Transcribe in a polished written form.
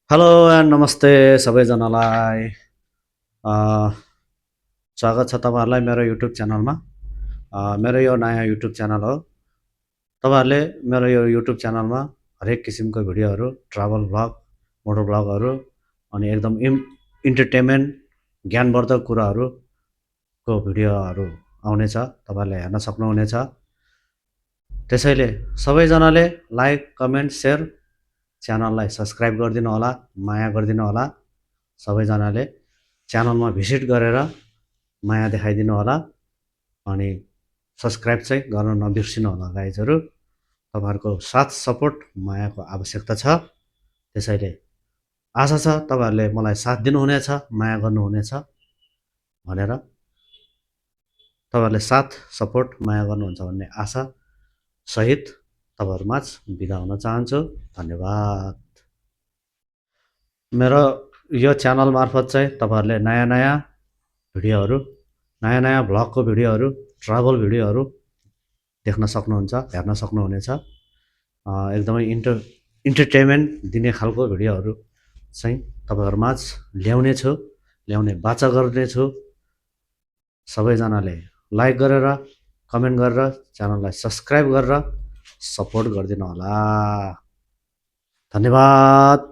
Hello and नमस्ते सबैजनालाई। A, स्वागत छ तपाईँहरूलाई मेरो युट्युब च्यानलमा। मेरो यो नयाँ युट्युब च्यानल हो। तपाईँहरूले मेरो यो युट्युब च्यानलमा हरेक किसिमको भिडियोहरू, ट्राभल भ्लग, मोटो भ्लगहरू अनि एकदम इन्टरटेनमेन्ट, ज्ञानवर्धक कुराहरूको भिडियोहरू आउनेछ। तपाईँहरूले हेर्न सक्नुहुनेछ। त्यसैले सबैजनाले लाइक, कमेन्ट, सेयर, च्यानललाई सब्सक्राइब गरिदिनु होला, माया गरिदिनु होला। सबैजनाले च्यानलमा भिजिट गरेर माया देखाइदिनु होला अनि सब्सक्राइब चाहिँ गर्न नबिर्सिनु होला गाइजहरू। तपाईँहरूको साथ सपोर्ट मायाको आवश्यकता छ। त्यसैले आशा छ तपाईँहरूले मलाई साथ दिनुहुनेछ, माया गर्नुहुनेछ भनेर। तपाईँहरूले साथ सपोर्ट माया गर्नुहुन्छ भन्ने आशा सहित तपाईँहरूमाझ बिदा हुन चाहन्छु। धन्यवाद। मेरो यो च्यानल मार्फत चाहिँ तपाईँहरूले नयाँ नयाँ भिडियोहरू, नयाँ नयाँ भ्लगको भिडियोहरू, ट्राभल भिडियोहरू देख्न सक्नुहुन्छ, हेर्न सक्नुहुनेछ। एकदमै इन्टरटेनमेन्ट दिने खालको भिडियोहरू चाहिँ तपाईँहरूमाझ ल्याउने बाचा गर्नेछु। सबैजनाले लाइक गरेर, कमेन्ट गरेर, च्यानललाई सब्सक्राइब गरेर सपोर्ट गरिदिनु होला। धन्यवाद।